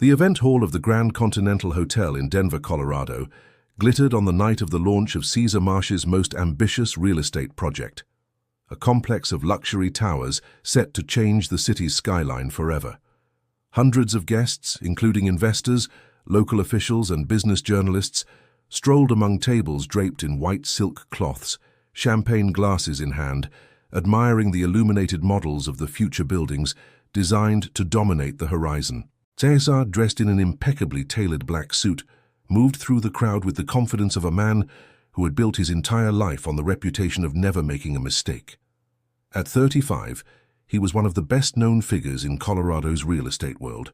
The event hall of the Grand Continental Hotel in Denver, Colorado, glittered on the night of the launch of Cesar Marsh's most ambitious real estate project, a complex of luxury towers set to change the city's skyline forever. Hundreds of guests, including investors, local officials, and business journalists, strolled among tables draped in white silk cloths, champagne glasses in hand, admiring the illuminated models of the future buildings designed to dominate the horizon. Cesar, dressed in an impeccably tailored black suit, moved through the crowd with the confidence of a man who had built his entire life on the reputation of never making a mistake. At 35, he was one of the best-known figures in Colorado's real estate world,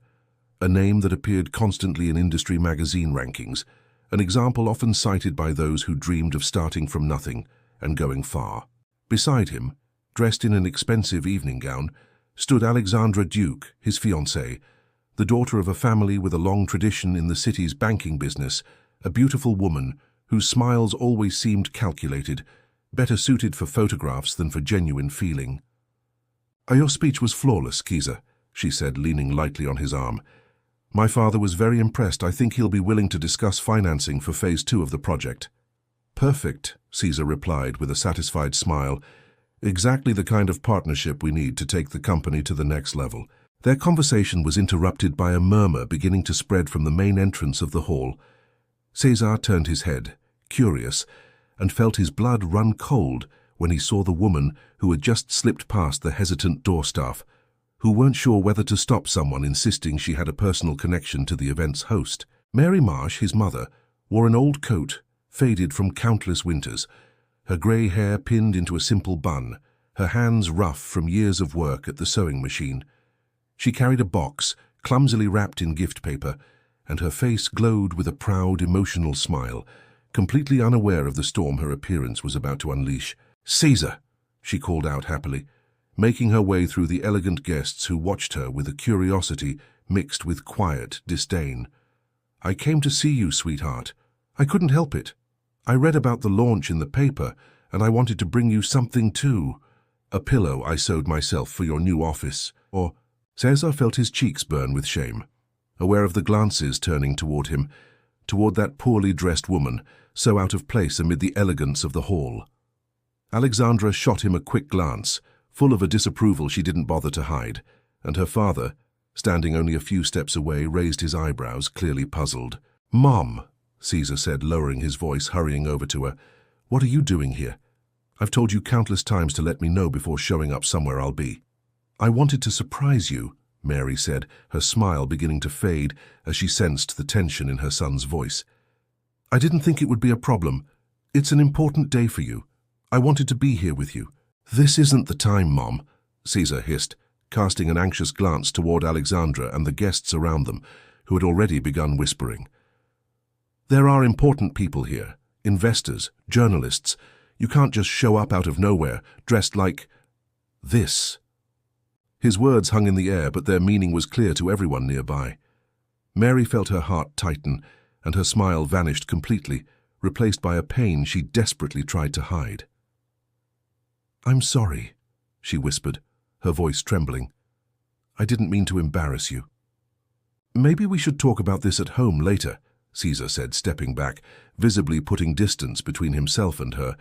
a name that appeared constantly in industry magazine rankings, an example often cited by those who dreamed of starting from nothing and going far. Beside him, dressed in an expensive evening gown, stood Alexandra Duke, his fiancée, the daughter of a family with a long tradition in the city's banking business, a beautiful woman whose smiles always seemed calculated, better suited for photographs than for genuine feeling. "Your speech was flawless, Cesar," she said, leaning lightly on his arm. "My father was very impressed. I think he'll be willing to discuss financing for Phase 2 of the project." "Perfect," Cesar replied with a satisfied smile. "Exactly the kind of partnership we need to take the company to the next level." Their conversation was interrupted by a murmur beginning to spread from the main entrance of the hall. Cesar turned his head, curious, and felt his blood run cold when he saw the woman who had just slipped past the hesitant door staff, who weren't sure whether to stop someone insisting she had a personal connection to the event's host. Mary Marsh, his mother, wore an old coat, faded from countless winters, her grey hair pinned into a simple bun, her hands rough from years of work at the sewing machine. She carried a box, clumsily wrapped in gift paper, and her face glowed with a proud, emotional smile, completely unaware of the storm her appearance was about to unleash. "Cesar!" she called out happily, making her way through the elegant guests who watched her with a curiosity mixed with quiet disdain. "I came to see you, sweetheart. I couldn't help it. I read about the launch in the paper, and I wanted to bring you something too. A pillow I sewed myself for your new office." Or Cesar felt his cheeks burn with shame, aware of the glances turning toward him, toward that poorly dressed woman, so out of place amid the elegance of the hall. Alexandra shot him a quick glance, full of a disapproval she didn't bother to hide, and her father, standing only a few steps away, raised his eyebrows, clearly puzzled. "Mom," Cesar said, lowering his voice, hurrying over to her, "what are you doing here? I've told you countless times to let me know before showing up somewhere I'll be." "I wanted to surprise you," Mary said, her smile beginning to fade as she sensed the tension in her son's voice. "I didn't think it would be a problem. It's an important day for you. I wanted to be here with you." "This isn't the time, Mom," Cesar hissed, casting an anxious glance toward Alexandra and the guests around them, who had already begun whispering. "There are important people here, investors, journalists. You can't just show up out of nowhere, dressed like this." His words hung in the air, but their meaning was clear to everyone nearby. Mary felt her heart tighten, and her smile vanished completely, replaced by a pain she desperately tried to hide. "I'm sorry," she whispered, her voice trembling. "I didn't mean to embarrass you." "Maybe we should talk about this at home later," Cesar said, stepping back, visibly putting distance between himself and her,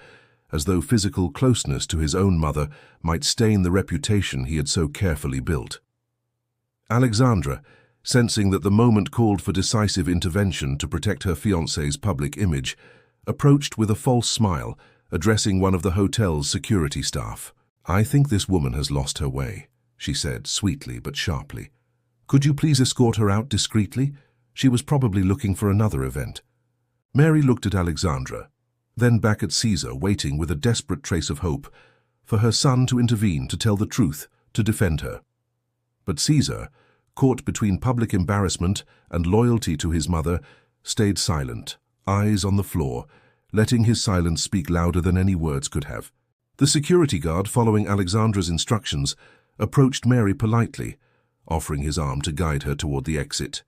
as though physical closeness to his own mother might stain the reputation he had so carefully built. Alexandra, sensing that the moment called for decisive intervention to protect her fiancé's public image, approached with a false smile, addressing one of the hotel's security staff. "I think this woman has lost her way," she said, sweetly but sharply. "Could you please escort her out discreetly? She was probably looking for another event." Mary looked at Alexandra, then back at Cesar, waiting with a desperate trace of hope for her son to intervene, to tell the truth, to defend her. But Cesar, caught between public embarrassment and loyalty to his mother, stayed silent, eyes on the floor, letting his silence speak louder than any words could have. The security guard, following Alexandra's instructions, approached Mary politely, offering his arm to guide her toward the exit.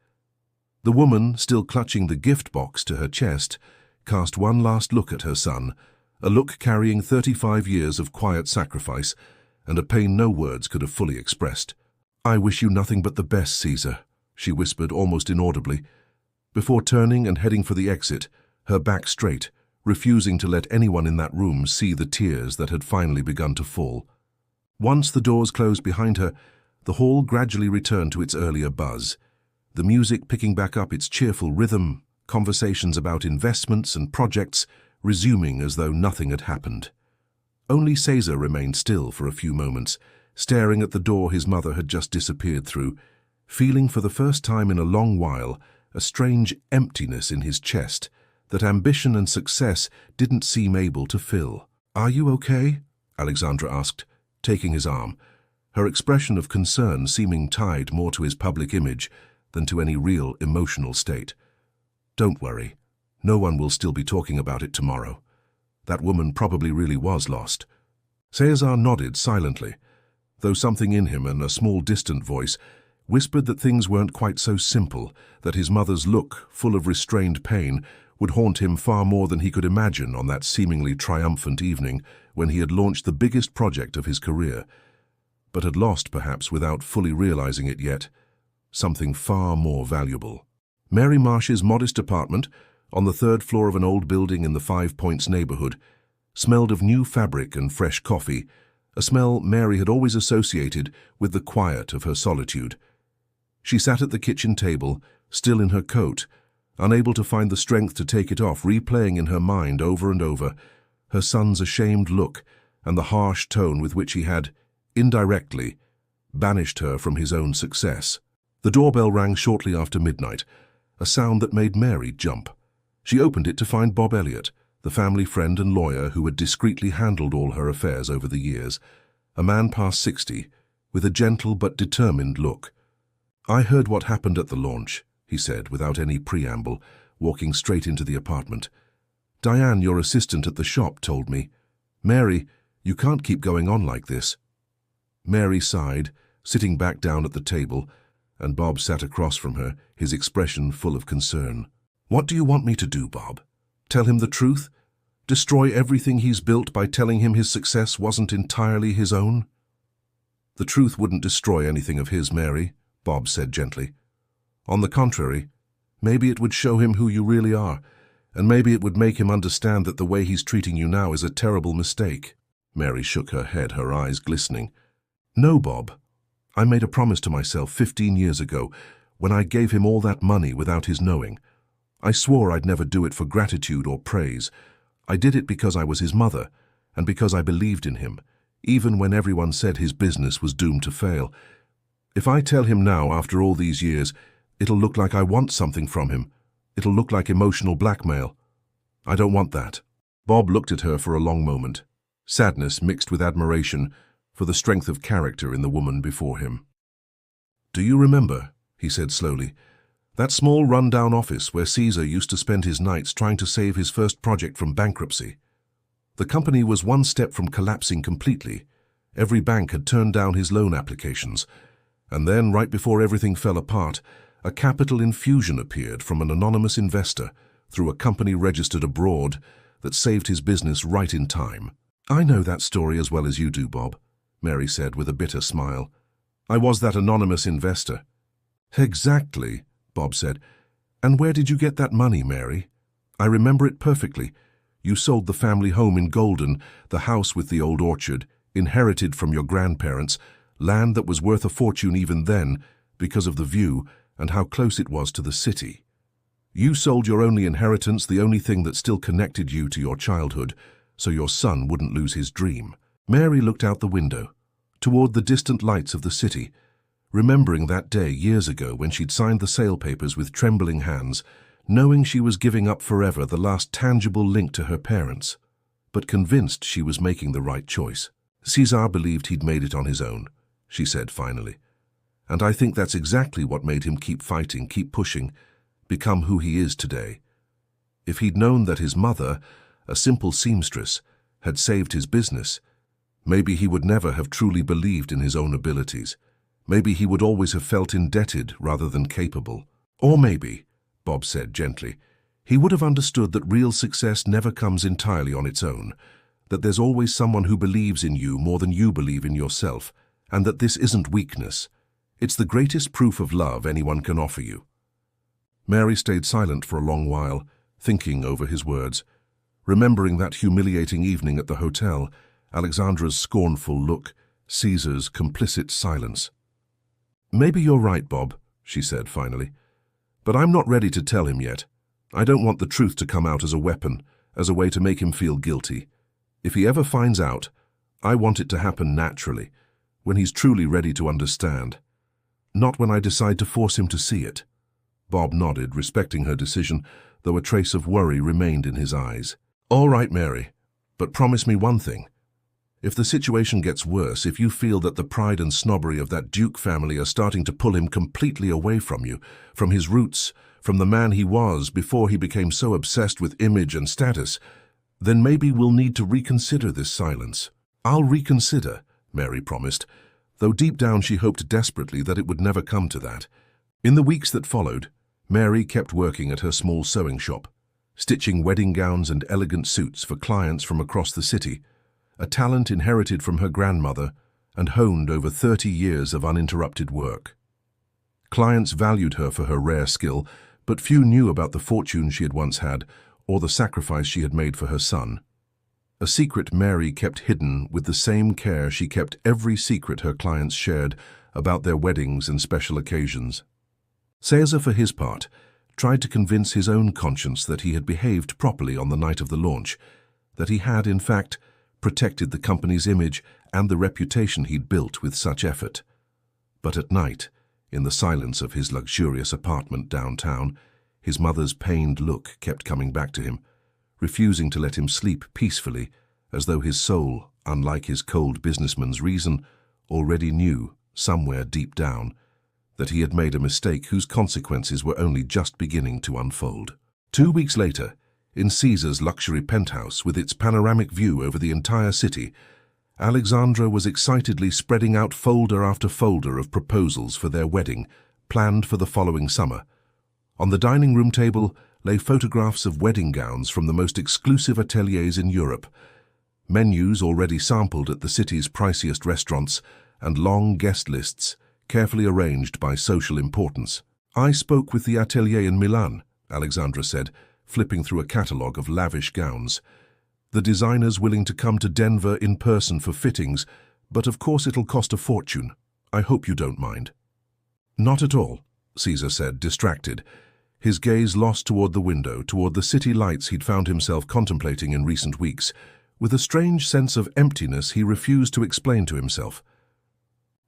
The woman, still clutching the gift box to her chest, cast one last look at her son, a look carrying 35 years of quiet sacrifice and a pain no words could have fully expressed. "I wish you nothing but the best, Cesar," she whispered almost inaudibly, before turning and heading for the exit, her back straight, refusing to let anyone in that room see the tears that had finally begun to fall. Once the doors closed behind her, the hall gradually returned to its earlier buzz, the music picking back up its cheerful rhythm, conversations about investments and projects resuming as though nothing had happened. Only Cesar remained still for a few moments, staring at the door his mother had just disappeared through, feeling for the first time in a long while a strange emptiness in his chest that ambition and success didn't seem able to fill. "Are you okay?" Alexandra asked, taking his arm, her expression of concern seeming tied more to his public image than to any real emotional state. "Don't worry. No one will still be talking about it tomorrow. That woman probably really was lost." Cesar nodded silently, though something in him and a small distant voice whispered that things weren't quite so simple, that his mother's look, full of restrained pain, would haunt him far more than he could imagine on that seemingly triumphant evening when he had launched the biggest project of his career, but had lost, perhaps without fully realizing it yet, something far more valuable. Mary Marsh's modest apartment, on the third floor of an old building in the Five Points neighborhood, smelled of new fabric and fresh coffee, a smell Mary had always associated with the quiet of her solitude. She sat at the kitchen table, still in her coat, unable to find the strength to take it off, replaying in her mind over and over her son's ashamed look and the harsh tone with which he had, indirectly, banished her from his own success. The doorbell rang shortly after midnight, a sound that made Mary jump. She opened it to find Bob Elliott, the family friend and lawyer who had discreetly handled all her affairs over the years, a man past 60, with a gentle but determined look. "I heard what happened at the launch," he said without any preamble, walking straight into the apartment. "Diane, your assistant at the shop, told me. Mary, you can't keep going on like this." Mary sighed, sitting back down at the table, and Bob sat across from her, his expression full of concern. "What do you want me to do, Bob? Tell him the truth? Destroy everything he's built by telling him his success wasn't entirely his own?" "The truth wouldn't destroy anything of his, Mary," Bob said gently. "On the contrary, maybe it would show him who you really are, and maybe it would make him understand that the way he's treating you now is a terrible mistake." Mary shook her head, her eyes glistening. "No, Bob. I made a promise to myself 15 years ago, when I gave him all that money without his knowing. I swore I'd never do it for gratitude or praise. I did it because I was his mother, and because I believed in him, even when everyone said his business was doomed to fail. If I tell him now, after all these years, it'll look like I want something from him. It'll look like emotional blackmail. I don't want that." Bob looked at her for a long moment, sadness mixed with admiration for the strength of character in the woman before him. "Do you remember," he said slowly, "that small run-down office where Cesar used to spend his nights trying to save his first project from bankruptcy? The company was one step from collapsing completely. Every bank had turned down his loan applications. And then, right before everything fell apart, a capital infusion appeared from an anonymous investor through a company registered abroad that saved his business right in time." "I know that story as well as you do, Bob," Mary said with a bitter smile. "I was that anonymous investor." "Exactly," Bob said. "And where did you get that money, Mary? I remember it perfectly. You sold the family home in Golden, the house with the old orchard, inherited from your grandparents, land that was worth a fortune even then because of the view and how close it was to the city. You sold your only inheritance, the only thing that still connected you to your childhood, so your son wouldn't lose his dream." Mary looked out the window, toward the distant lights of the city, remembering that day years ago when she'd signed the sale papers with trembling hands, knowing she was giving up forever the last tangible link to her parents, but convinced she was making the right choice. "Cesar believed he'd made it on his own," she said finally. "And I think that's exactly what made him keep fighting, keep pushing, become who he is today. If he'd known that his mother, a simple seamstress, had saved his business, maybe he would never have truly believed in his own abilities. Maybe he would always have felt indebted rather than capable. Or maybe," Bob said gently, "he would have understood that real success never comes entirely on its own, that there's always someone who believes in you more than you believe in yourself, and that this isn't weakness. It's the greatest proof of love anyone can offer you." Mary stayed silent for a long while, thinking over his words, remembering that humiliating evening at the hotel, Alexandra's scornful look, Caesar's complicit silence. "Maybe you're right, Bob," she said finally. "But I'm not ready to tell him yet. I don't want the truth to come out as a weapon, as a way to make him feel guilty. If he ever finds out, I want it to happen naturally, when he's truly ready to understand. Not when I decide to force him to see it." Bob nodded, respecting her decision, though a trace of worry remained in his eyes. "All right, Mary, but promise me one thing. If the situation gets worse, if you feel that the pride and snobbery of that Duke family are starting to pull him completely away from you, from his roots, from the man he was before he became so obsessed with image and status, then maybe we'll need to reconsider this silence." "I'll reconsider," Mary promised, though deep down she hoped desperately that it would never come to that. In the weeks that followed, Mary kept working at her small sewing shop, stitching wedding gowns and elegant suits for clients from across the city, a talent inherited from her grandmother and honed over 30 years of uninterrupted work. Clients valued her for her rare skill, but few knew about the fortune she had once had or the sacrifice she had made for her son. A secret Mary kept hidden with the same care she kept every secret her clients shared about their weddings and special occasions. Caesar, for his part, tried to convince his own conscience that he had behaved properly on the night of the launch, that he had, in fact, protected the company's image and the reputation he'd built with such effort. But at night, in the silence of his luxurious apartment downtown, his mother's pained look kept coming back to him, refusing to let him sleep peacefully, as though his soul, unlike his cold businessman's reason, already knew, somewhere deep down, that he had made a mistake whose consequences were only just beginning to unfold. 2 weeks later, in Caesar's luxury penthouse with its panoramic view over the entire city, Alexandra was excitedly spreading out folder after folder of proposals for their wedding, planned for the following summer. On the dining room table lay photographs of wedding gowns from the most exclusive ateliers in Europe, menus already sampled at the city's priciest restaurants, and long guest lists, carefully arranged by social importance. "I spoke with the atelier in Milan," Alexandra said, flipping through a catalogue of lavish gowns. "The designer's willing to come to Denver in person for fittings, but of course it'll cost a fortune. I hope you don't mind." "Not at all," Caesar said, distracted, his gaze lost toward the window, toward the city lights he'd found himself contemplating in recent weeks. With a strange sense of emptiness he refused to explain to himself.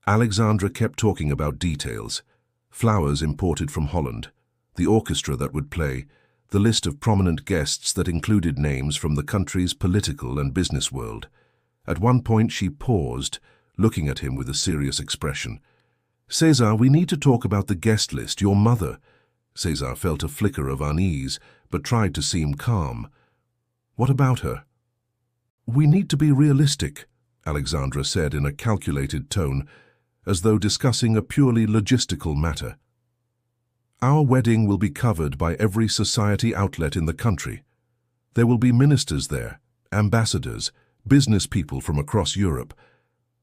Alexandra kept talking about details: flowers imported from Holland, the orchestra that would play, the list of prominent guests that included names from the country's political and business world. At one point she paused, looking at him with a serious expression. "Caesar, we need to talk about the guest list, your mother." Caesar felt a flicker of unease, but tried to seem calm. "What about her?" "We need to be realistic," Alexandra said in a calculated tone, as though discussing a purely logistical matter. "Our wedding will be covered by every society outlet in the country. There will be ministers there, ambassadors, business people from across Europe.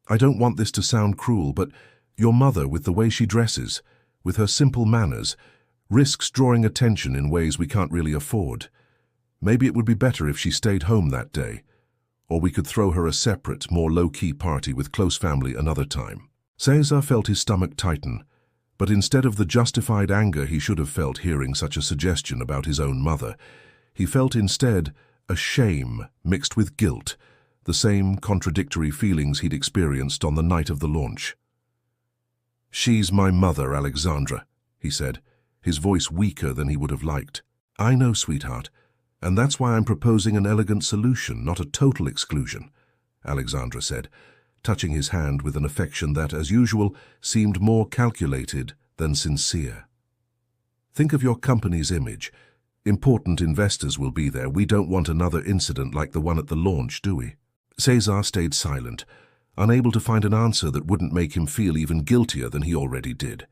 I don't want this to sound cruel, but your mother, with the way she dresses, with her simple manners, risks drawing attention in ways we can't really afford. Maybe it would be better if she stayed home that day, or we could throw her a separate, more low-key party with close family another time." Caesar felt his stomach tighten, but instead of the justified anger he should have felt hearing such a suggestion about his own mother, he felt instead a shame mixed with guilt, the same contradictory feelings he'd experienced on the night of the launch. "She's my mother, Alexandra," he said, his voice weaker than he would have liked. "I know, sweetheart, and that's why I'm proposing an elegant solution, not a total exclusion," Alexandra said, touching his hand with an affection that, as usual, seemed more calculated than sincere. "Think of your company's image. Important investors will be there. We don't want another incident like the one at the launch, do we?" Caesar stayed silent, unable to find an answer that wouldn't make him feel even guiltier than he already did.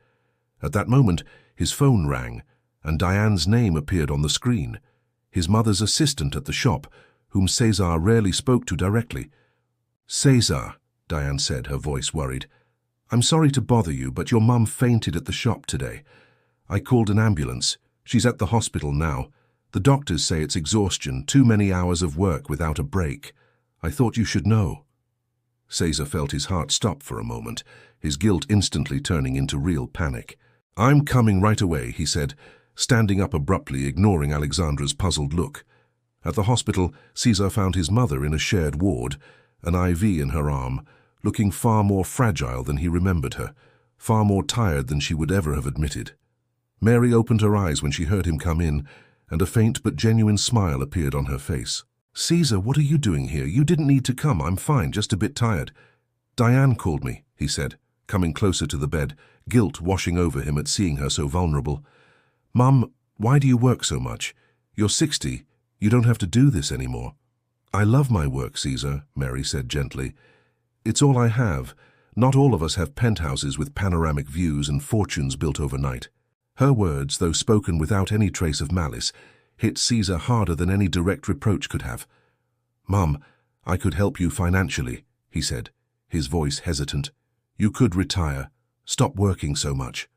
At that moment, his phone rang, and Diane's name appeared on the screen, his mother's assistant at the shop, whom Caesar rarely spoke to directly. "Caesar," Diane said, her voice worried, I'm sorry to bother you, but your mum fainted at the shop today. I called an ambulance. She's at the hospital now. The doctors say it's exhaustion, too many hours of work without a break. I thought you should know." Cesar felt his heart stop for a moment, his guilt instantly turning into real panic. "I'm coming right away," he said, standing up abruptly, ignoring Alexandra's puzzled look. At the hospital, Cesar found his mother in a shared ward, an IV in her arm, looking far more fragile than he remembered her, far more tired than she would ever have admitted. Mary opened her eyes when she heard him come in, and a faint but genuine smile appeared on her face. "Cesar, what are you doing here? You didn't need to come. I'm fine, just a bit tired." "Diane called me," he said, coming closer to the bed, guilt washing over him at seeing her so vulnerable. "Mum, why do you work so much? You're 60. You don't have to do this anymore." "I love my work, Cesar," Mary said gently. "It's all I have. Not all of us have penthouses with panoramic views and fortunes built overnight." Her words, though spoken without any trace of malice, hit Cesar harder than any direct reproach could have. "Mum, I could help you financially," he said, his voice hesitant. "You could retire. Stop working so much."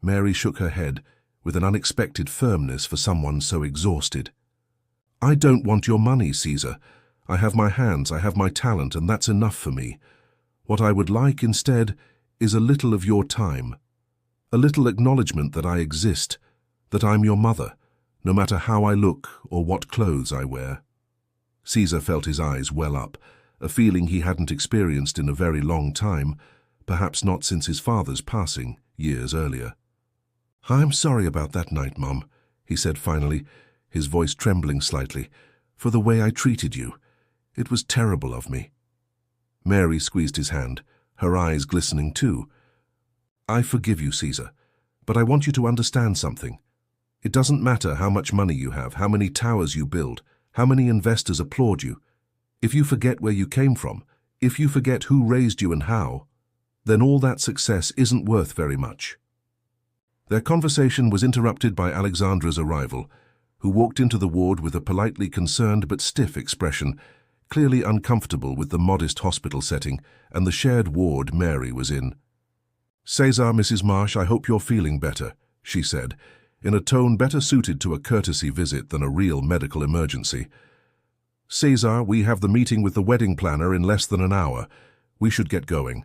Mary shook her head with an unexpected firmness for someone so exhausted. "I don't want your money, Cesar. I have my hands, I have my talent, and that's enough for me. What I would like instead is a little of your time. A little acknowledgement that I exist, that I'm your mother, no matter how I look or what clothes I wear." Cesar felt his eyes well up, a feeling he hadn't experienced in a very long time, perhaps not since his father's passing years earlier. "I'm sorry about that night, Mum," he said finally, his voice trembling slightly, "for the way I treated you. It was terrible of me." Mary squeezed his hand, her eyes glistening too. "I forgive you, Cesar, but I want you to understand something. It doesn't matter how much money you have, how many towers you build, how many investors applaud you. If you forget where you came from, if you forget who raised you and how, then all that success isn't worth very much." Their conversation was interrupted by Alexandra's arrival, who walked into the ward with a politely concerned but stiff expression, clearly uncomfortable with the modest hospital setting and the shared ward Mary was in. "Cesar, Mrs. Marsh, I hope you're feeling better," she said, in a tone better suited to a courtesy visit than a real medical emergency. "Cesar, we have the meeting with the wedding planner in less than an hour. We should get going."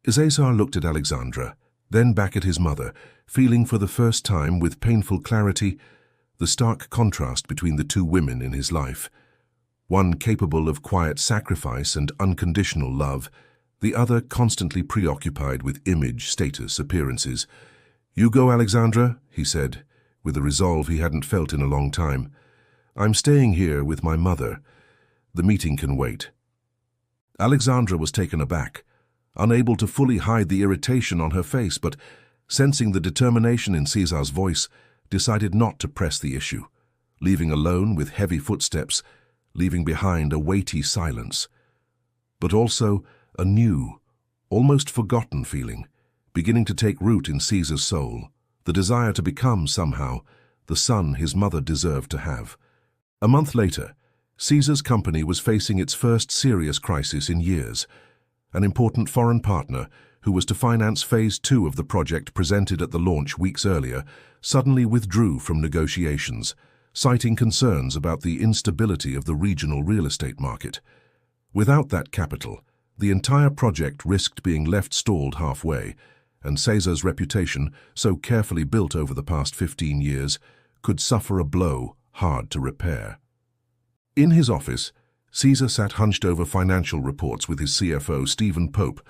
Cesar looked at Alexandra, then back at his mother, feeling for the first time with painful clarity the stark contrast between the two women in his life. One capable of quiet sacrifice and unconditional love, the other constantly preoccupied with image, status, appearances. "You go, Alexandra," he said, with a resolve he hadn't felt in a long time. "I'm staying here with my mother. The meeting can wait." Alexandra was taken aback, unable to fully hide the irritation on her face, but, sensing the determination in Cesar's voice, decided not to press the issue, leaving alone with heavy footsteps, leaving behind a weighty silence. But also a new, almost forgotten feeling, beginning to take root in Cesar's soul, the desire to become, somehow, the son his mother deserved to have. A month later, Cesar's company was facing its first serious crisis in years. An important foreign partner, who was to finance Phase 2 of the project presented at the launch weeks earlier, suddenly withdrew from negotiations, citing concerns about the instability of the regional real estate market. Without that capital, the entire project risked being left stalled halfway, and Cesar's reputation, so carefully built over the past 15 years, could suffer a blow hard to repair. In his office, Cesar sat hunched over financial reports with his CFO, Stephen Pope,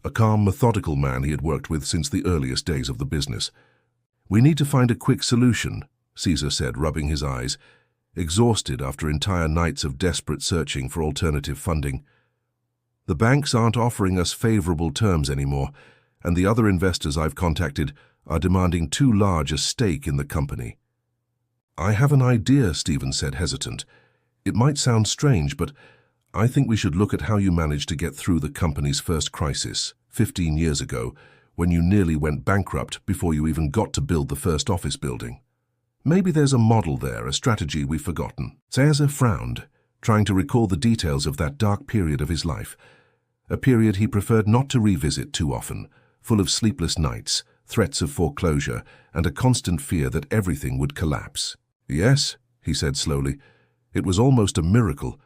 a calm, methodical man he had worked with since the earliest days of the business. "We need to find a quick solution," Cesar said, rubbing his eyes, exhausted after entire nights of desperate searching for alternative funding. "The banks aren't offering us favorable terms anymore, and the other investors I've contacted are demanding too large a stake in the company." "I have an idea," Stephen said, hesitant. "It might sound strange, but I think we should look at how you managed to get through the company's first crisis, 15 years ago, when you nearly went bankrupt before you even got to build the first office building. Maybe there's a model there, a strategy we've forgotten." Cesar frowned, trying to recall the details of that dark period of his life. a period he preferred not to revisit too often, full of sleepless nights, threats of foreclosure, and a constant fear that everything would collapse. "Yes," he said slowly, "it was almost a miracle.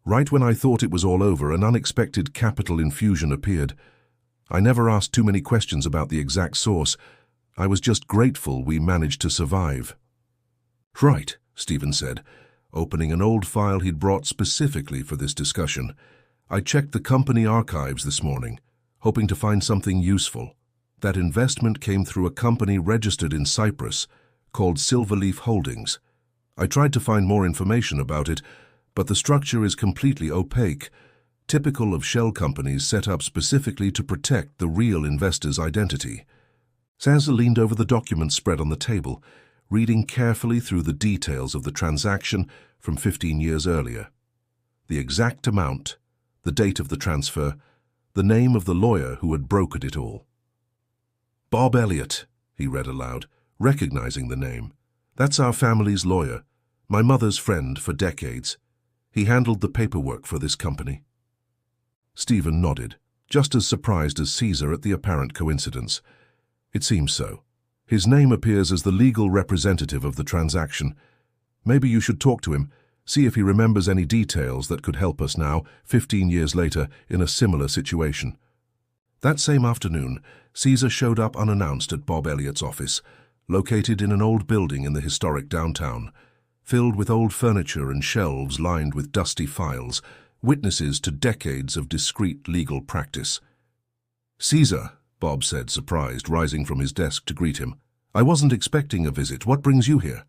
Right when I thought it was all over, an unexpected capital infusion appeared. I never asked too many questions about the exact source. I was just grateful we managed to survive." "Right," Stephen said, opening an old file he'd brought specifically for this discussion. "I checked the company archives this morning, hoping to find something useful. That investment came through a company registered in Cyprus called Silverleaf Holdings. I tried to find more information about it, but the structure is completely opaque, typical of shell companies set up specifically to protect the real investor's identity." Cesar leaned over the documents spread on the table, reading carefully through the details of the transaction from 15 years earlier. The exact amount, the date of the transfer, the name of the lawyer who had brokered it all. "Bob Elliott," he read aloud, recognizing the name. "That's our family's lawyer, my mother's friend for decades. He handled the paperwork for this company." Stephen nodded, just as surprised as Caesar at the apparent coincidence. "It seems so. His name appears as the legal representative of the transaction. Maybe you should talk to him, see if he remembers any details that could help us now, 15 years later, in a similar situation." That same afternoon, Caesar showed up unannounced at Bob Elliott's office, located in an old building in the historic downtown, filled with old furniture and shelves lined with dusty files, witnesses to decades of discreet legal practice. "Caesar," Bob said, surprised, rising from his desk to greet him. "I wasn't expecting a visit. What brings you here?"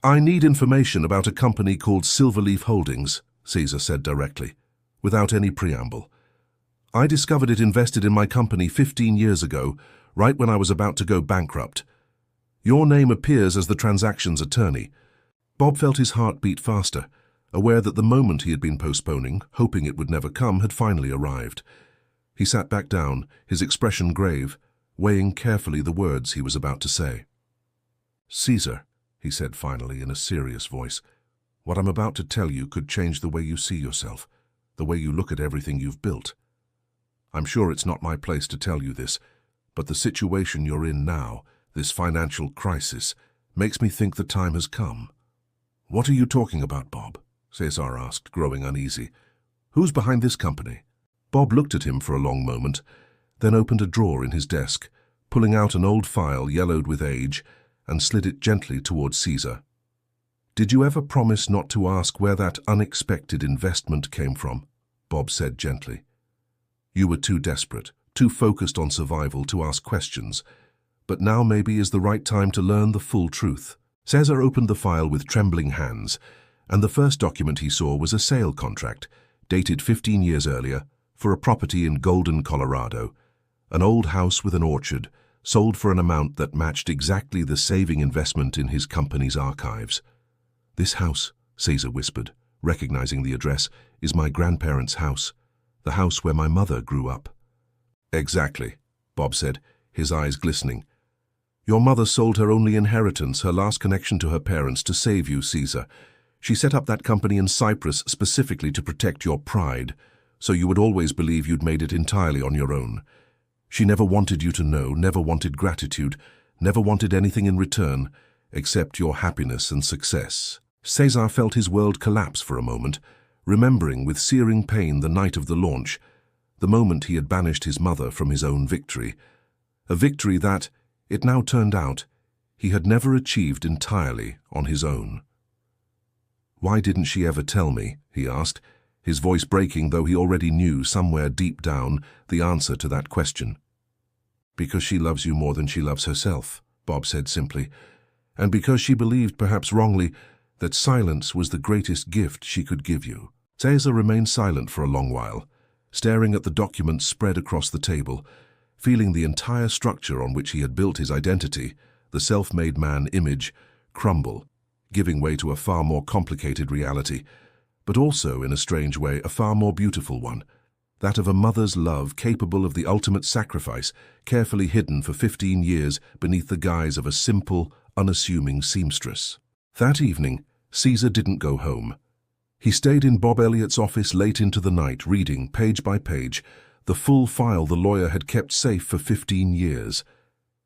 "I need information about a company called Silverleaf Holdings," Caesar said directly, without any preamble. "I discovered it invested in my company 15 years ago, right when I was about to go bankrupt. Your name appears as the transaction's attorney." Bob felt his heart beat faster, aware that the moment he had been postponing, hoping it would never come, had finally arrived. He sat back down, his expression grave, weighing carefully the words he was about to say. "Caesar," he said finally in a serious voice, "what I'm about to tell you could change the way you see yourself, the way you look at everything you've built. I'm sure it's not my place to tell you this, but the situation you're in now, this financial crisis, makes me think the time has come." "What are you talking about, Bob?" Cesar asked, growing uneasy. "Who's behind this company?" Bob looked at him for a long moment, then opened a drawer in his desk, pulling out an old file yellowed with age, and slid it gently towards Caesar. "Did you ever promise not to ask where that unexpected investment came from?" Bob said gently. "You were too desperate, too focused on survival to ask questions, but now maybe is the right time to learn the full truth." Cesar opened the file with trembling hands, and the first document he saw was a sale contract, dated 15 years earlier, for a property in Golden, Colorado, an old house with an orchard, sold for an amount that matched exactly the saving investment in his company's archives. "This house," Caesar whispered, recognizing the address, "is my grandparents' house, the house where my mother grew up." "Exactly," Bob said, his eyes glistening. "Your mother sold her only inheritance, her last connection to her parents, to save you, Caesar. She set up that company in Cyprus specifically to protect your pride, so you would always believe you'd made it entirely on your own. She never wanted you to know, never wanted gratitude, never wanted anything in return, except your happiness and success." Cesar felt his world collapse for a moment, remembering with searing pain the night of the launch, the moment he had banished his mother from his own victory, a victory that, it now turned out, he had never achieved entirely on his own. "Why didn't she ever tell me?" he asked, his voice breaking, though he already knew somewhere deep down the answer to that question. "Because she loves you more than she loves herself," Bob said simply, "and because she believed, perhaps wrongly, that silence was the greatest gift she could give you." Cesar remained silent for a long while, staring at the documents spread across the table, feeling the entire structure on which he had built his identity, the self-made man image, crumble, giving way to a far more complicated reality, but also, in a strange way, a far more beautiful one, that of a mother's love capable of the ultimate sacrifice, carefully hidden for 15 years beneath the guise of a simple, unassuming seamstress. That evening, Caesar didn't go home. He stayed in Bob Elliott's office late into the night, reading, page by page, the full file the lawyer had kept safe for 15 years.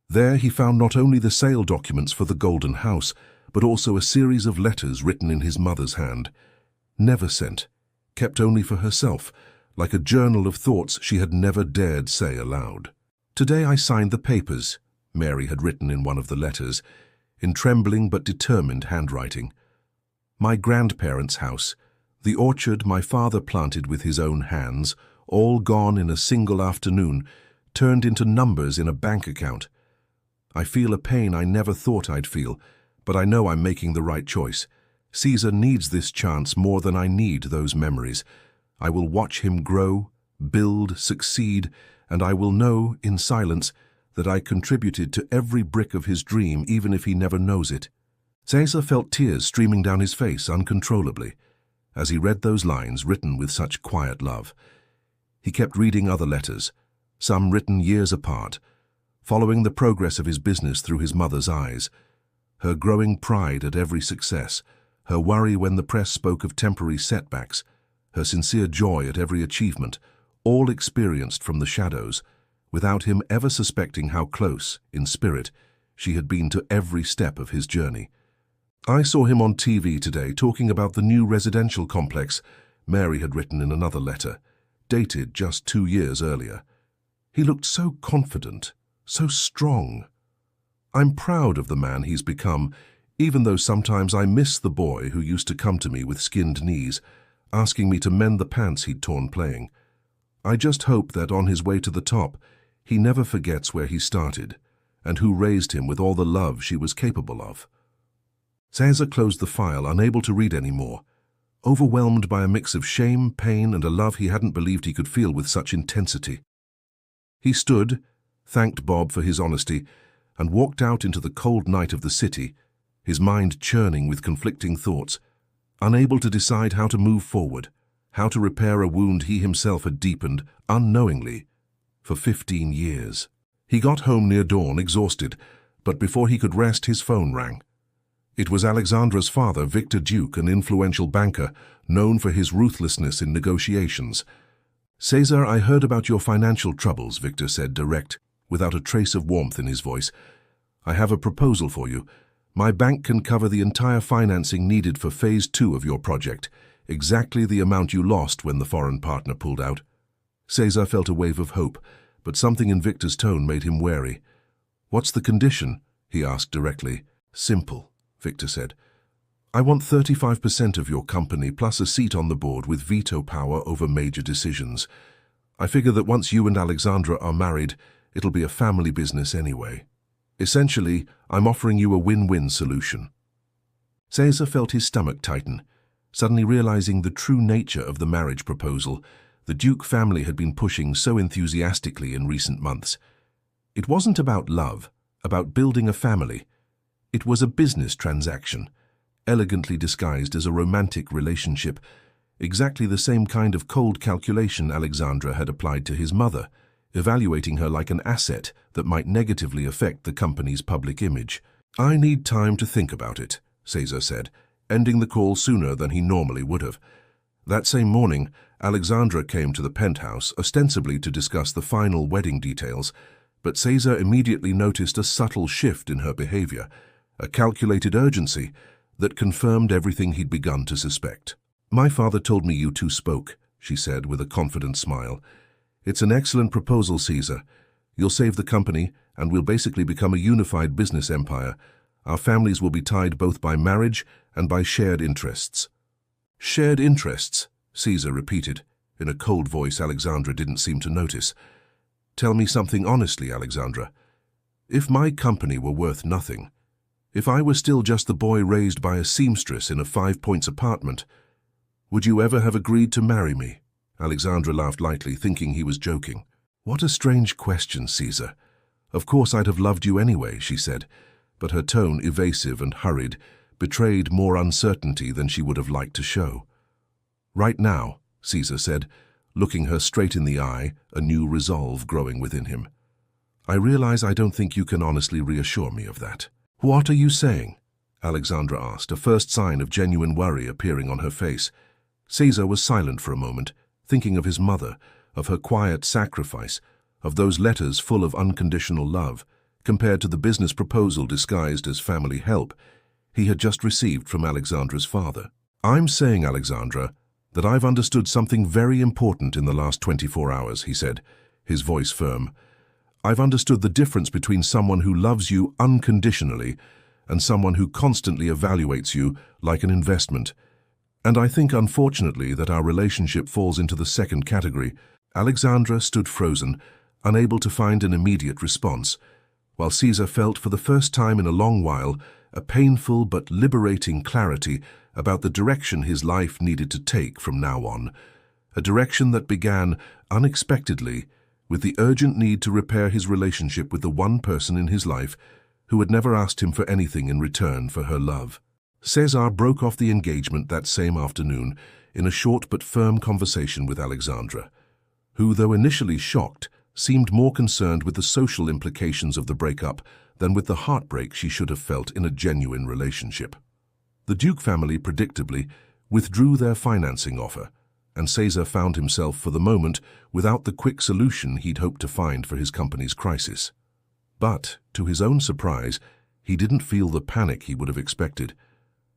There he found not only the sale documents for the Golden House, but also a series of letters written in his mother's hand. Never sent, kept only for herself, like a journal of thoughts she had never dared say aloud. "Today I signed the papers," Mary had written in one of the letters, in trembling but determined handwriting. "My grandparents' house, the orchard my father planted with his own hands, all gone in a single afternoon, turned into numbers in a bank account. I feel a pain I never thought I'd feel, but I know I'm making the right choice. Caesar needs this chance more than I need those memories. I will watch him grow, build, succeed, and I will know, in silence, that I contributed to every brick of his dream, even if he never knows it." Caesar felt tears streaming down his face uncontrollably as he read those lines written with such quiet love. He kept reading other letters, some written years apart, following the progress of his business through his mother's eyes, her growing pride at every success, her worry when the press spoke of temporary setbacks, her sincere joy at every achievement, all experienced from the shadows, without him ever suspecting how close, in spirit, she had been to every step of his journey. "I saw him on TV today talking about the new residential complex," Mary had written in another letter, dated just 2 years earlier. "He looked so confident, so strong. I'm proud of the man he's become, even though sometimes I miss the boy who used to come to me with skinned knees, asking me to mend the pants he'd torn playing. I just hope that on his way to the top, he never forgets where he started, and who raised him with all the love she was capable of." Caesar closed the file, unable to read any more, overwhelmed by a mix of shame, pain, and a love he hadn't believed he could feel with such intensity. He stood, thanked Bob for his honesty, and walked out into the cold night of the city, his mind churning with conflicting thoughts, unable to decide how to move forward, how to repair a wound he himself had deepened, unknowingly, for 15 years. He got home near dawn, exhausted, but before he could rest, his phone rang. It was Alexandra's father, Victor Duke, an influential banker, known for his ruthlessness in negotiations. "Caesar, I heard about your financial troubles," Victor said, direct, without a trace of warmth in his voice. "I have a proposal for you. My bank can cover the entire financing needed for Phase 2 of your project, exactly the amount you lost when the foreign partner pulled out." Caesar felt a wave of hope, but something in Victor's tone made him wary. "What's the condition?" he asked directly. "Simple," Victor said. "I want 35% of your company plus a seat on the board with veto power over major decisions. I figure that once you and Alexandra are married, it'll be a family business anyway. Essentially, I'm offering you a win-win solution." Caesar felt his stomach tighten, suddenly realizing the true nature of the marriage proposal the Duke family had been pushing so enthusiastically in recent months. It wasn't about love, about building a family. It was a business transaction, elegantly disguised as a romantic relationship, exactly the same kind of cold calculation Alexandra had applied to his mother, evaluating her like an asset that might negatively affect the company's public image. "I need time to think about it," Caesar said, ending the call sooner than he normally would have. That same morning, Alexandra came to the penthouse, ostensibly to discuss the final wedding details, but Caesar immediately noticed a subtle shift in her behavior, a calculated urgency that confirmed everything he'd begun to suspect. "My father told me you two spoke," she said with a confident smile. "It's an excellent proposal, Caesar. You'll save the company, and we'll basically become a unified business empire. Our families will be tied both by marriage and by shared interests." "Shared interests," Caesar repeated, in a cold voice Alexandra didn't seem to notice. "Tell me something honestly, Alexandra. If my company were worth nothing, if I were still just the boy raised by a seamstress in a 5 Points apartment, would you ever have agreed to marry me?" Alexandra laughed lightly, thinking he was joking. "What a strange question, Caesar. Of course I'd have loved you anyway," she said, but her tone, evasive and hurried, betrayed more uncertainty than she would have liked to show. "Right now," Caesar said, looking her straight in the eye, a new resolve growing within him. "I realize I don't think you can honestly reassure me of that." "What are you saying?" Alexandra asked, a first sign of genuine worry appearing on her face. Caesar was silent for a moment, thinking of his mother, of her quiet sacrifice, of those letters full of unconditional love, compared to the business proposal disguised as family help he had just received from Alexandra's father. "I'm saying, Alexandra, that I've understood something very important in the last 24 hours, he said, his voice firm. I've understood the difference between someone who loves you unconditionally and someone who constantly evaluates you like an investment. And I think, unfortunately, that our relationship falls into the second category." Alexandra stood frozen, unable to find an immediate response, while Caesar felt for the first time in a long while a painful but liberating clarity about the direction his life needed to take from now on, a direction that began unexpectedly with the urgent need to repair his relationship with the one person in his life who had never asked him for anything in return for her love. Cesar broke off the engagement that same afternoon in a short but firm conversation with Alexandra, who, though initially shocked, seemed more concerned with the social implications of the breakup than with the heartbreak she should have felt in a genuine relationship. The Duke family, predictably, withdrew their financing offer, and Caesar found himself for the moment without the quick solution he'd hoped to find for his company's crisis. But, to his own surprise, he didn't feel the panic he would have expected.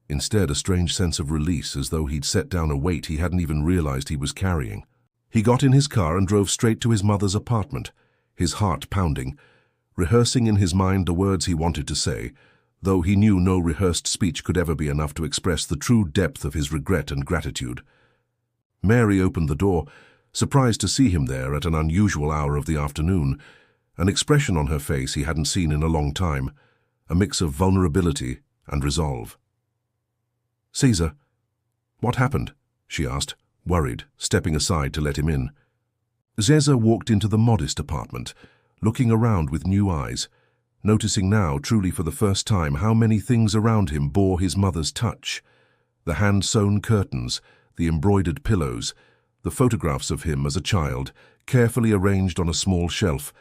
Instead, a strange sense of release, as though he'd set down a weight he hadn't even realized he was carrying. He got in his car and drove straight to his mother's apartment, his heart pounding, rehearsing in his mind the words he wanted to say, though he knew no rehearsed speech could ever be enough to express the true depth of his regret and gratitude. Mary opened the door, surprised to see him there at an unusual hour of the afternoon, an expression on her face he hadn't seen in a long time, a mix of vulnerability and resolve. "Caesar, what happened?" she asked, worried, stepping aside to let him in. Caesar walked into the modest apartment, looking around with new eyes, noticing now, truly for the first time, how many things around him bore his mother's touch. The hand-sewn curtains, the embroidered pillows, the photographs of him as a child, carefully arranged on a small shelf,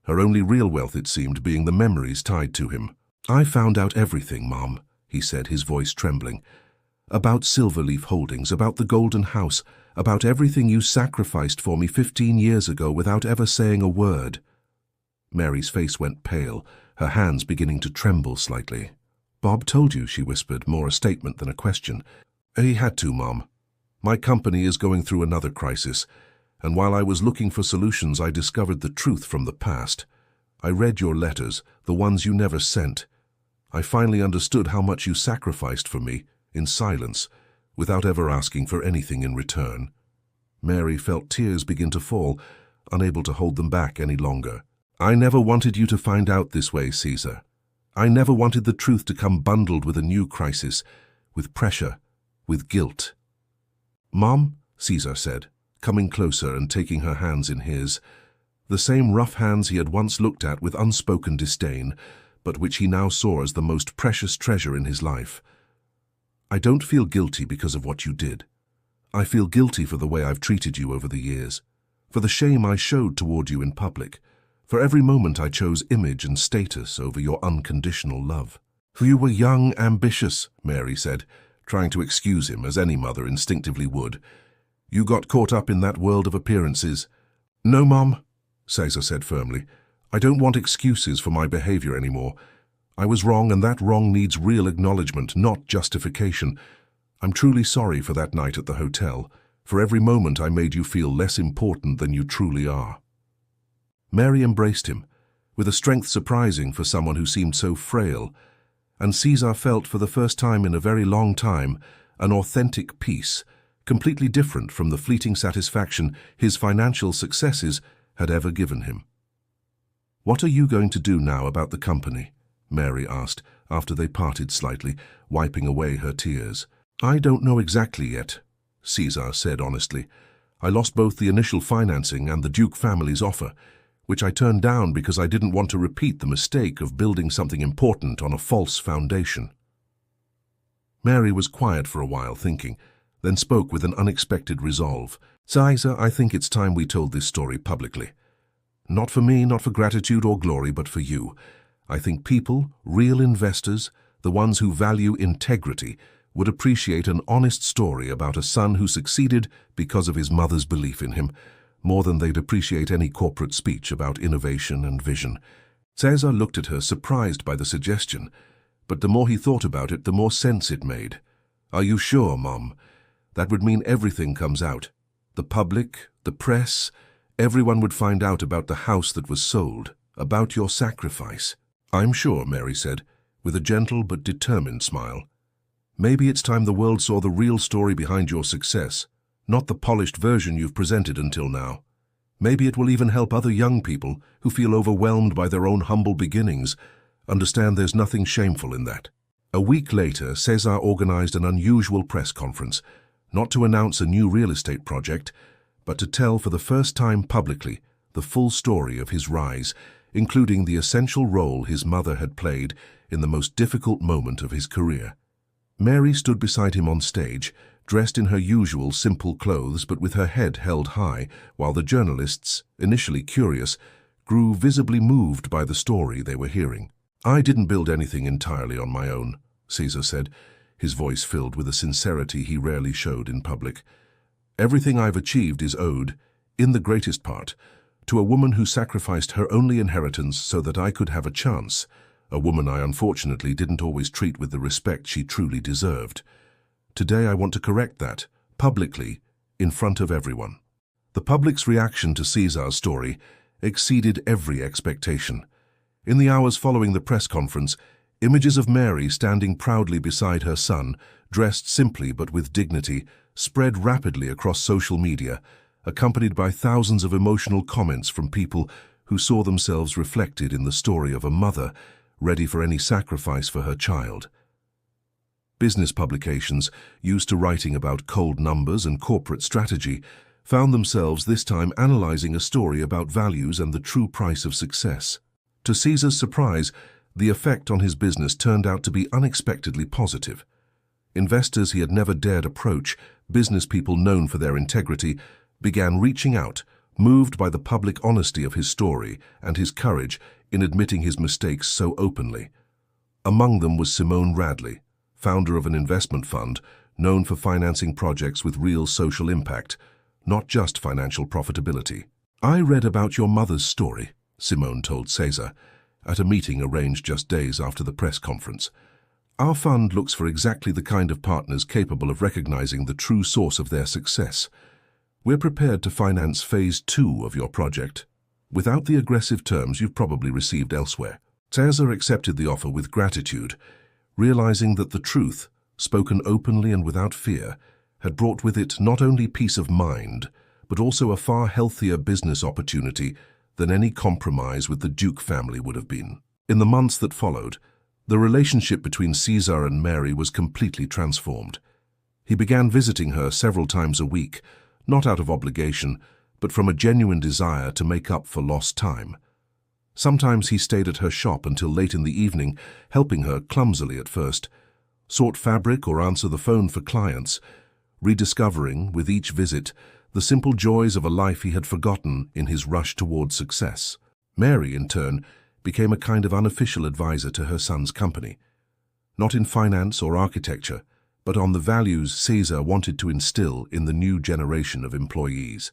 her only real wealth, it seemed, being the memories tied to him. "I found out everything, Mom," he said, his voice trembling. "About Silverleaf Holdings, about the Golden House, about everything you sacrificed for me 15 years ago without ever saying a word." Mary's face went pale, her hands beginning to tremble slightly. "Bob told you," she whispered, more a statement than a question. "He had to, Mom. My company is going through another crisis, and while I was looking for solutions, I discovered the truth from the past. I read your letters, the ones you never sent. I finally understood how much you sacrificed for me, in silence, without ever asking for anything in return." Mary felt tears begin to fall, unable to hold them back any longer. "I never wanted you to find out this way, Caesar. I never wanted the truth to come bundled with a new crisis, with pressure, with guilt." "Mom," Caesar said, coming closer and taking her hands in his, the same rough hands he had once looked at with unspoken disdain, but which he now saw as the most precious treasure in his life. "I don't feel guilty because of what you did. I feel guilty for the way I've treated you over the years, for the shame I showed toward you in public, for every moment I chose image and status over your unconditional love." "For you were young, ambitious," Mary said, trying to excuse him, as any mother instinctively would. "You got caught up in that world of appearances." "No, Mom," Caesar said firmly. "I don't want excuses for my behavior anymore. I was wrong, and that wrong needs real acknowledgement, not justification. I'm truly sorry for that night at the hotel, for every moment I made you feel less important than you truly are." Mary embraced him, with a strength surprising for someone who seemed so frail, and Caesar felt for the first time in a very long time an authentic peace, completely different from the fleeting satisfaction his financial successes had ever given him. "What are you going to do now about the company?" Mary asked, after they parted slightly, wiping away her tears. "I don't know exactly yet," Caesar said honestly. "I lost both the initial financing and the Duke family's offer, which I turned down because I didn't want to repeat the mistake of building something important on a false foundation." Mary was quiet for a while, thinking, then spoke with an unexpected resolve. "Caesar, I think it's time we told this story publicly. Not for me, not for gratitude or glory, but for you. I think people, real investors, the ones who value integrity, would appreciate an honest story about a son who succeeded because of his mother's belief in him, more than they'd appreciate any corporate speech about innovation and vision. Cesar looked at her, surprised by the suggestion, but the more he thought about it, the more sense it made. "Are you sure, Mom? That would mean everything comes out. The public, the press, everyone would find out about the house that was sold, about your sacrifice." "I'm sure," Mary said, with a gentle but determined smile. "Maybe it's time the world saw the real story behind your success, not the polished version you've presented until now. Maybe it will even help other young people who feel overwhelmed by their own humble beginnings understand there's nothing shameful in that." A week later, Cesar organized an unusual press conference, not to announce a new real estate project, but to tell for the first time publicly the full story of his rise, including the essential role his mother had played in the most difficult moment of his career. Mary stood beside him on stage, dressed in her usual simple clothes but with her head held high, while the journalists, initially curious, grew visibly moved by the story they were hearing. "I didn't build anything entirely on my own," Cesar said, his voice filled with a sincerity he rarely showed in public. "Everything I've achieved is owed, in the greatest part, to a woman who sacrificed her only inheritance so that I could have a chance, a woman I unfortunately didn't always treat with the respect she truly deserved. Today I want to correct that, publicly, in front of everyone." The public's reaction to Cesar's story exceeded every expectation. In the hours following the press conference, images of Mary standing proudly beside her son, dressed simply but with dignity, spread rapidly across social media, accompanied by thousands of emotional comments from people who saw themselves reflected in the story of a mother ready for any sacrifice for her child. Business publications, used to writing about cold numbers and corporate strategy, found themselves this time analyzing a story about values and the true price of success. To Cesar's surprise, the effect on his business turned out to be unexpectedly positive. Investors he had never dared approach, business people known for their integrity, began reaching out, moved by the public honesty of his story and his courage in admitting his mistakes so openly. Among them was Simone Radley, founder of an investment fund known for financing projects with real social impact, not just financial profitability. "I read about your mother's story," Simone told Cesar, at a meeting arranged just days after the press conference. "Our fund looks for exactly the kind of partners capable of recognizing the true source of their success. We're prepared to finance phase 2 of your project, without the aggressive terms you've probably received elsewhere." Cesar accepted the offer with gratitude, realizing that the truth, spoken openly and without fear, had brought with it not only peace of mind, but also a far healthier business opportunity than any compromise with the Duke family would have been. In the months that followed, the relationship between Cesar and Mary was completely transformed. He began visiting her several times a week, not out of obligation, but from a genuine desire to make up for lost time. Sometimes he stayed at her shop until late in the evening, helping her clumsily at first, sort fabric or answer the phone for clients, rediscovering, with each visit, the simple joys of a life he had forgotten in his rush towards success. Mary, in turn, became a kind of unofficial advisor to her son's company, not in finance or architecture, but on the values Cesar wanted to instill in the new generation of employees.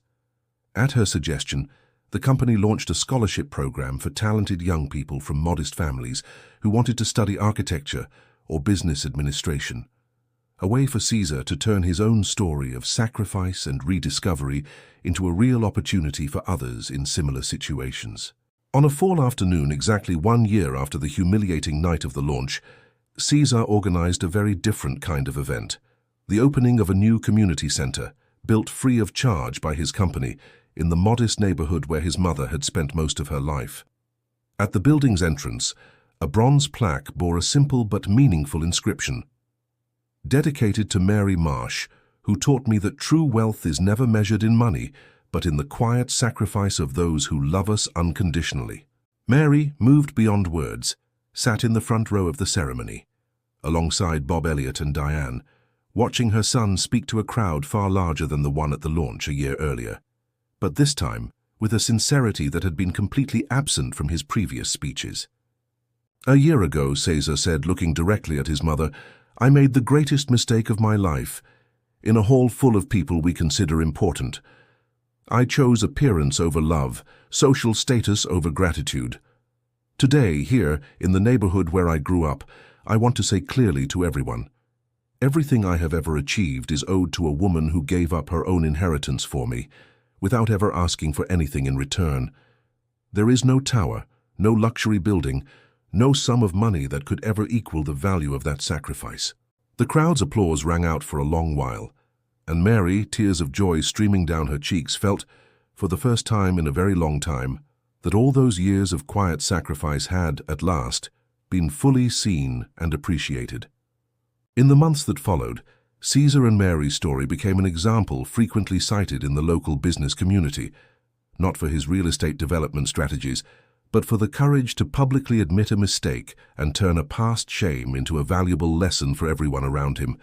At her suggestion, the company launched a scholarship program for talented young people from modest families who wanted to study architecture or business administration, a way for Cesar to turn his own story of sacrifice and rediscovery into a real opportunity for others in similar situations. On a fall afternoon exactly 1 year after the humiliating night of the launch, Cesar organized a very different kind of event, the opening of a new community center, built free of charge by his company in the modest neighborhood where his mother had spent most of her life. At the building's entrance, a bronze plaque bore a simple but meaningful inscription: "Dedicated to Mary Marsh, who taught me that true wealth is never measured in money, but in the quiet sacrifice of those who love us unconditionally." Mary, moved beyond words, sat in the front row of the ceremony, alongside Bob Elliott and Diane, watching her son speak to a crowd far larger than the one at the launch a year earlier, but this time with a sincerity that had been completely absent from his previous speeches. "A year ago," Cesar said, looking directly at his mother, I made the greatest mistake of my life, in a hall full of people we consider important. I chose appearance over love, social status over gratitude. Today, here, in the neighborhood where I grew up, I want to say clearly to everyone, everything I have ever achieved is owed to a woman who gave up her own inheritance for me, without ever asking for anything in return. There is no tower, no luxury building, no sum of money that could ever equal the value of that sacrifice. The crowd's applause rang out for a long while, and Mary, tears of joy streaming down her cheeks, felt, for the first time in a very long time, that all those years of quiet sacrifice had, at last, been fully seen and appreciated. In the months that followed, Caesar and Mary's story became an example frequently cited in the local business community, not for his real estate development strategies, but for the courage to publicly admit a mistake and turn a past shame into a valuable lesson for everyone around him.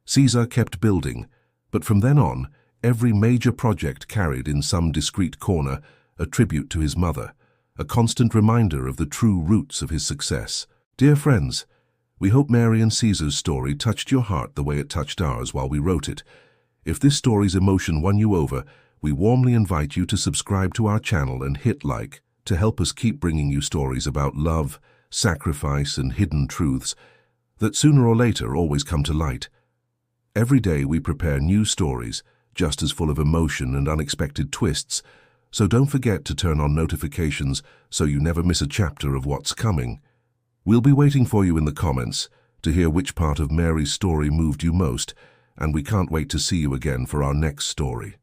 Caesar kept building, but from then on, every major project carried in some discreet corner a tribute to his mother, a constant reminder of the true roots of his success. Dear friends, we hope Mary and Caesar's story touched your heart the way it touched ours while we wrote it. If this story's emotion won you over, we warmly invite you to subscribe to our channel and hit like to help us keep bringing you stories about love, sacrifice, and hidden truths that sooner or later always come to light. Every day we prepare new stories, just as full of emotion and unexpected twists, so don't forget to turn on notifications so you never miss a chapter of what's coming. We'll be waiting for you in the comments to hear which part of Mary's story moved you most, and we can't wait to see you again for our next story.